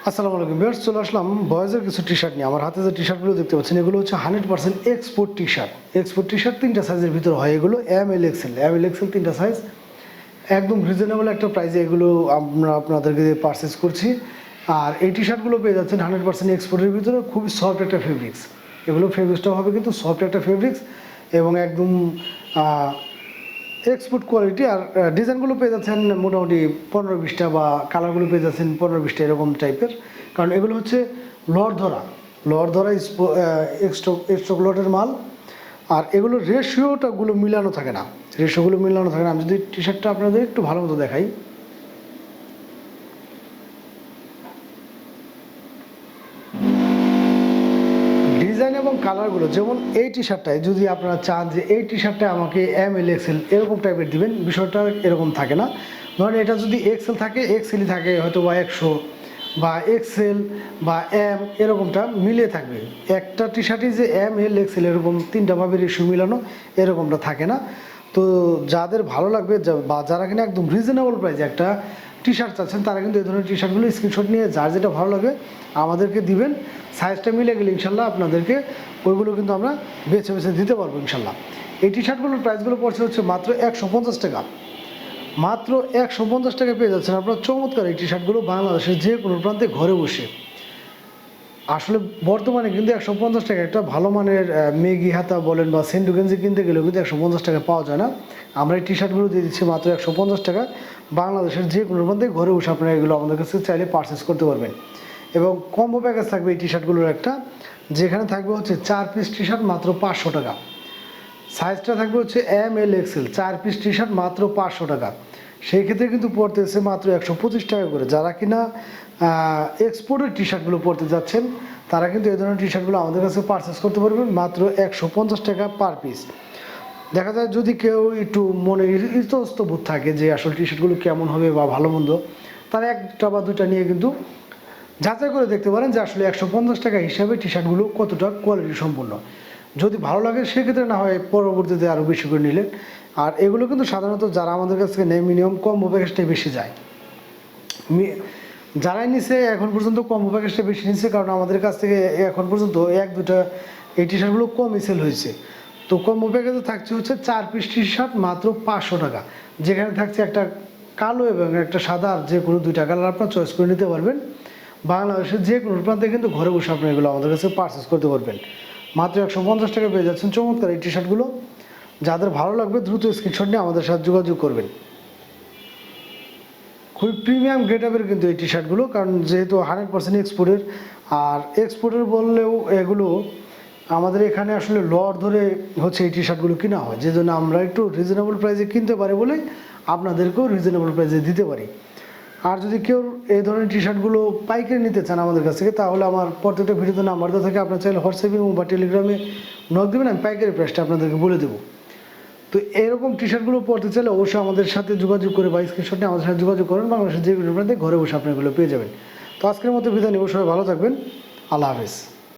আসসালামু আলাইকুম ভিউয়ার্স, চলে আসলাম বয়েজের কিছু টি শার্ট নিয়ে। আমার হাতে যে টি শার্টগুলো দেখতে পাচ্ছেন এগুলো হচ্ছে 100% export T shirt. Export T shirt তিনটা সাইজের ভিতরে হয় এগুলো, এম এল এক্সেল তিনটা সাইজ। একদম রিজনেবল একটা প্রাইসে এগুলো আমরা আপনাদেরকে পারচেস করছি। আর এই টি শার্টগুলো পেয়ে যাচ্ছেন 100% এক্সপোর্টের ভিতরে, খুবই সফট একটা ফেব্রিক্স। এগুলো ফেব্রিক্সটাও হবে কিন্তু সফট একটা ফেব্রিক্স এবং একদম এক্সপোর্ট কোয়ালিটি। আর ডিজাইনগুলো পেয়ে যাচ্ছেন মোটামুটি 15-20টা, বা কালারগুলো পেয়ে যাচ্ছেন 15-20টা এরকম টাইপের। কারণ এগুলো হচ্ছে লর ধরা স্টক লটের মাল। আর এগুলোর রেশিওগুলো মিলানো থাকে না। আমি যদি টি শার্টটা আপনাদের একটু ভালো মতো দেখাই, ডিজাইন এবং কালারগুলো, যেমন এই টি শার্টটায় যদি আপনারা চান যে এই টি শার্টটা আমাকে এম এল এক্সেল এরকম টাইপের দিবেন, বিষয়টা এরকম থাকে না। ধরেন এটা যদি এক্সেল থাকে, এক্সেলই থাকে হয়তো বা 100, বা এক্সেল বা এম এরকমটা মিলিয়ে থাকবে। একটা টি শার্টই যে এম এল এক্সেল এরকম তিনটা ভাবে রেশিও মিলানো এরকমটা থাকে না। তো যাদের ভালো লাগবে বা যারা কিনা একদম রিজনেবল প্রাইসে একটা টি শার্ট চাচ্ছেন, তারা কিন্তু এই ধরনের টি শার্টগুলো স্ক্রিনশট নিয়ে যার যেটা ভালো লাগে আমাদেরকে দিবেন। সাইজটা মিলে গেলে ইনশাল্লাহ আপনাদেরকে ওইগুলো কিন্তু আমরা বেছে বেছে দিতে পারবো ইনশাল্লাহ। এই টি শার্টগুলোর প্রাইসগুলো পড়ছে হচ্ছে মাত্র 150 টাকা। মাত্র 150 টাকা পেয়ে যাচ্ছেন আপনার চমৎকার এই টি শার্টগুলো বাংলাদেশের যে কোনো প্রান্তে ঘরে বসে। আসলে বর্তমানে কিন্তু 150 টাকা একটা ভালো মানের মেগি হাতা বলেন বা সেন্টু গেঞ্জি কিনতে গেলেও কিন্তু 150 টাকা পাওয়া যায় না। আমরা এই টি শার্টগুলো দিয়ে দিচ্ছি মাত্র 150 টাকা। বাংলাদেশের যে কোনো প্রান্তে ঘরে বসে আপনারা এগুলো আমাদের কাছে চাইলে পারচেস করতে পারবেন। এবং কম্বো প্যাকেজ থাকবে এই টি শার্টগুলোর একটা, যেখানে থাকবে হচ্ছে 4 পিস টি শার্ট মাত্র 500 টাকা। সাইজটা থাকবে হচ্ছে M L XL, 4 piece T shirt মাত্র 500 টাকা। সেই ক্ষেত্রে কিন্তু পড়তেছে মাত্র 125 টাকা করে। যারা কিনা এক্সপোর্টের টি শার্টগুলো পরতে যাচ্ছেন, তারা কিন্তু এই ধরনের টি শার্টগুলো আমাদের কাছে পারচেস করতে পারবেন মাত্র 150 টাকা পার পিস। দেখা যায় যদি কেউ একটু মনে ইতস্ত বোধ থাকে যে আসলে টি শার্টগুলো কেমন হবে বা ভালো মন্দ, তারা একটা বা দুটা নিয়ে কিন্তু যাচাই করে দেখতে পারেন যে আসলে 150 টাকা হিসাবে টি শার্টগুলো কতটা কোয়ালিটি সম্পূর্ণ। যদি ভালো লাগে সেক্ষেত্রে না হয় পরবর্তীতে আরও বেশি করে নিলেন। আর এগুলো কিন্তু সাধারণত যারা আমাদের কাছ থেকে নেয় মিনিমাম কম্বো প্যাকেজটাই বেশি যায়। যারাই নিছে এখন পর্যন্ত কম্বো প্যাকেজটা বেশি নিচ্ছে, কারণ আমাদের কাছ থেকে এখন পর্যন্ত 1-2টা এই টি শার্টগুলো কমই সেল হয়েছে। তো কম্বো প্যাকেজে থাকছে হচ্ছে 4 পিস টি শার্ট মাত্র 500 টাকা, যেখানে থাকছে একটা কালো এবং একটা সাদা, আর যে কোনো 2টা কালার আপনার চয়েস করে নিতে পারবেন। বাংলাদেশের যে কোনো প্রান্তে কিন্তু ঘরে বসে আপনি এগুলো আমাদের কাছে পারচেস করতে পারবেন। মাত্র 150 টাকা পেয়ে যাচ্ছেন চমৎকার এই টি শার্টগুলো। যাদের ভালো লাগবে দ্রুত স্ক্রিনশট নিয়ে আমাদের সাথে যোগাযোগ করবেন। খুবই প্রিমিয়াম গেটআপের কিন্তু এই টি শার্টগুলো, কারণ যেহেতু 100% এক্সপোর্টের। আর এক্সপোর্টের বললেও এগুলো আমাদের এখানে আসলে লট ধরে হচ্ছে এই টি শার্টগুলো কেনা হয়, যে জন্য আমরা একটু রিজনেবল প্রাইসে কিনতে পারি বলে আপনাদেরকেও রিজনেবল প্রাইসে দিতে পারি। আর যদি কেউ এই ধরনের টি শার্টগুলো পাইকারি নিতে চান আমাদের কাছ থেকে, তাহলে আমার প্রত্যেকটা ভিডিওতে নাম্বার দেওয়া থাকে, আপনার চাইলে হোয়াটসঅ্যাপে বা টেলিগ্রামে নক দেবেন, আমি পাইকারি প্রাইসটা আপনাদেরকে বলে দেবো। তো এরকম টি শার্টগুলো পরতে চাইলে অবশ্যই আমাদের সাথে যোগাযোগ করে বা স্ক্রিনশট নিয়ে আমাদের সাথে যোগাযোগ করেন। বাংলাদেশের যে কোনো প্রান্তে ঘরে বসে আপনি এগুলো পেয়ে যাবেন। তো আজকের মতো বিদায় নিব, সবাই ভালো থাকবেন। আল্লাহ হাফেজ।